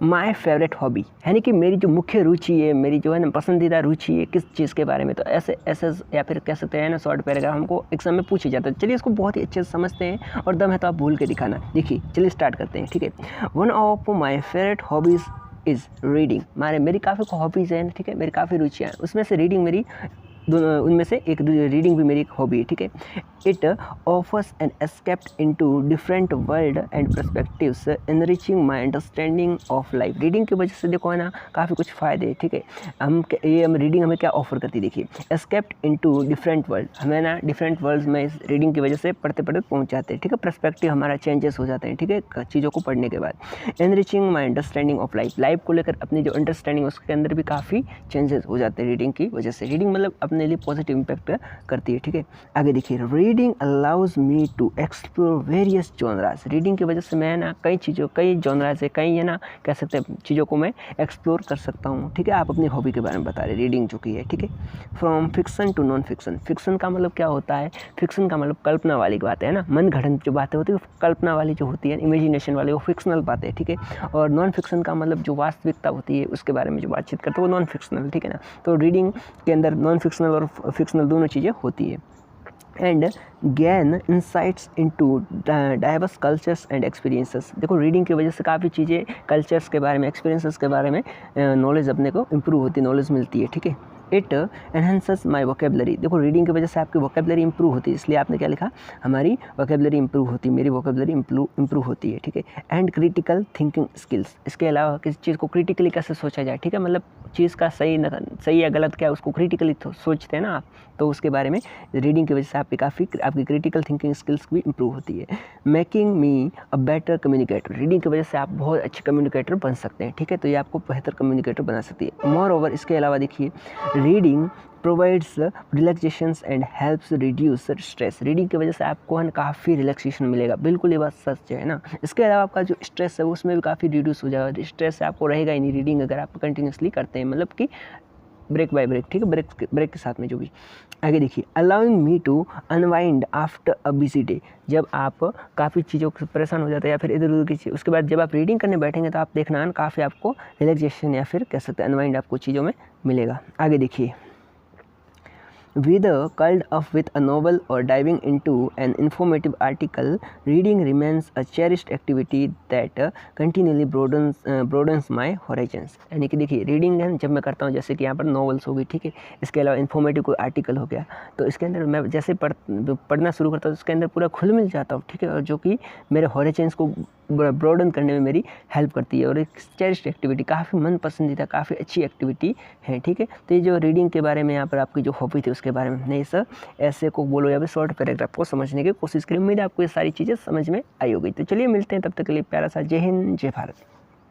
My favourite hobby, यानी कि मेरी जो मुख्य रुचि है, मेरी जो है ना पसंदीदा रुचि है किस चीज़ के बारे में, तो ऐसे ऐसे या फिर कह सकते हैं ना शॉर्ट पैराग्राफ हमको एग्जाम में पूछे जाता है। चलिए इसको बहुत ही अच्छे से समझते हैं और दम है तो आप बोल के दिखाना। देखिए चलिए स्टार्ट करते हैं, ठीक है। One of my favourite hobbies is reading. मेरी काफ़ी हॉबीज़ हैं, ठीक है, मेरी काफ़ी रुचियाँ हैं, उसमें से रीडिंग मेरी उनमें से एक रीडिंग भी मेरी एक हॉबी है, ठीक है। It offers an escape into different world and perspectives enriching my understanding of life. Reading की वजह से देखो है ना काफ़ी कुछ फ़ायदे हैं, ठीक है। हम रीडिंग हमें क्या ऑफर करती है, देखिए एस्केप इनटू डिफरेंट वर्ल्ड, हमें ना डिफरेंट वर्ल्ड में इस रीडिंग की वजह से पढ़ते पढ़ते पहुँच जाते हैं, ठीक है। पर्सपेक्टिव हमारा चेंजेस हो जाते हैं, ठीक है, चीज़ों को पढ़ने के बाद। Enriching my understanding of life को लेकर अपनी जो अंडरस्टैंडिंग उसके अंदर भी काफ़ी चेंजेस हो जाते हैं रीडिंग की वजह से। रीडिंग मतलब अपने लिए पॉजिटिव इम्पैक्ट करती है, ठीक है। आगे देखिए, reading allows me to explore various genres. Reading की वजह से मैं ना कई जॉनरा से कई है ना कह सकते हैं चीज़ों को मैं एक्सप्लोर कर सकता हूँ, ठीक है। आप अपनी हॉबी के बारे में बता रहे रीडिंग जो की है, ठीक है। From fiction to non fiction. Fiction का मतलब क्या होता है, फिक्सन का मतलब कल्पना वाली बातें है ना, मन गढ़ंत जो बातें होती है, कल्पना वाली जो होती है, इमेजिनेशन वाली, वो फिक्शनल बातें, ठीक है। और नॉन फिक्सन का मतलब जो वास्तविकता होती है उसके बारे में जो बातचीत करते हैं वो नॉन फिक्शनल, ठीक है ना। तो रीडिंग के अंदर नॉन फिक्शनल और फिक्शनल दोनों चीज़ें होती है। And gain insights into diverse cultures and experiences. देखो रीडिंग की वजह से काफ़ी चीज़ें कल्चर्स के बारे में, एक्सपीरियंसेस के बारे में नॉलेज अपने को इम्प्रूव होती है, नॉलेज मिलती है, ठीक है। It enhances my vocabulary. देखो रीडिंग की वजह से आपकी वोकेबलरी इंप्रूव होती है, इसलिए आपने क्या लिखा, हमारी वोकेबलरी इंप्रूव होती है, मेरी वोकेबलरी इंप्रूव होती है, ठीक है। And critical thinking skills. इसके अलावा किसी चीज़ को क्रिटिकली कैसे सोचा जाए, ठीक है, मतलब चीज़ का सही या गलत क्या है उसको क्रिटिकली सोचते हैं ना आप, तो उसके बारे में रीडिंग की वजह से आपकी क्रिटिकल थिंकिंग स्किल्स भी इंप्रूव होती है। Making me a better communicator. Reading की वजह से आप बहुत अच्छे कम्युनिकेटर बन सकते हैं, ठीक है, तो ये आपको बेहतर कम्युनिकेटर बना सकती है। मोर ओवर इसके अलावा देखिए, reading provides relaxations and helps reduce stress. Reading की वजह से आपको है ना काफ़ी रिलैक्सेशन मिलेगा, बिल्कुल ये बात सच है ना। इसके अलावा आपका जो स्ट्रेस है उसमें भी काफ़ी रिड्यूस हो जाएगा, स्ट्रेस आपको रहेगा ही नहीं रीडिंग अगर आप कंटिन्यूसली करते हैं, मतलब कि ब्रेक बाय ब्रेक, ठीक है, ब्रेक के साथ में जो भी। आगे देखिए, allowing me to unwind after a busy day. जब आप काफ़ी चीज़ों से परेशान हो जाते हैं या फिर इधर उधर की चीज़, उसके बाद जब आप रीडिंग करने बैठेंगे तो आप देखना काफ़ी आपको रिलैक्सेशन या फिर कह सकते हैं अनवाइंड आपको चीज़ों में मिलेगा। आगे देखिए, Whether curled up with a novel or diving into an informative article, reading remains a cherished activity that continually broadens my horizons। यानी कि देखिए रीडिंग है जब मैं करता हूँ, जैसे कि यहाँ पर नॉवेल्स हो गई, ठीक है, इसके अलावा इन्फॉर्मेटिव कोई आर्टिकल हो गया, तो इसके अंदर मैं जैसे पढ़ना शुरू करता हूँ उसके अंदर पूरा खुल मिल जाता हूँ, ठीक है, और जो कि मेरे हॉरिजन्स को ब्रॉडन करने में मेरी हेल्प करती है और एक चेरिश्ड एक्टिविटी, काफ़ी मन पसंदीदा काफ़ी अच्छी एक्टिविटी है, ठीक है। तो ये जो रीडिंग के बारे में यहाँ पर आपकी जो हॉबी थी उसके बारे में नहीं सर ऐसे को बोलो या फिर शॉर्ट पैराग्राफ को समझने की कोशिश करें। उम्मीद है आपको ये सारी चीज़ें समझ में आई होगी। तो चलिए मिलते हैं, तब तक के लिए प्यारा सा जय हिंद जय भारत।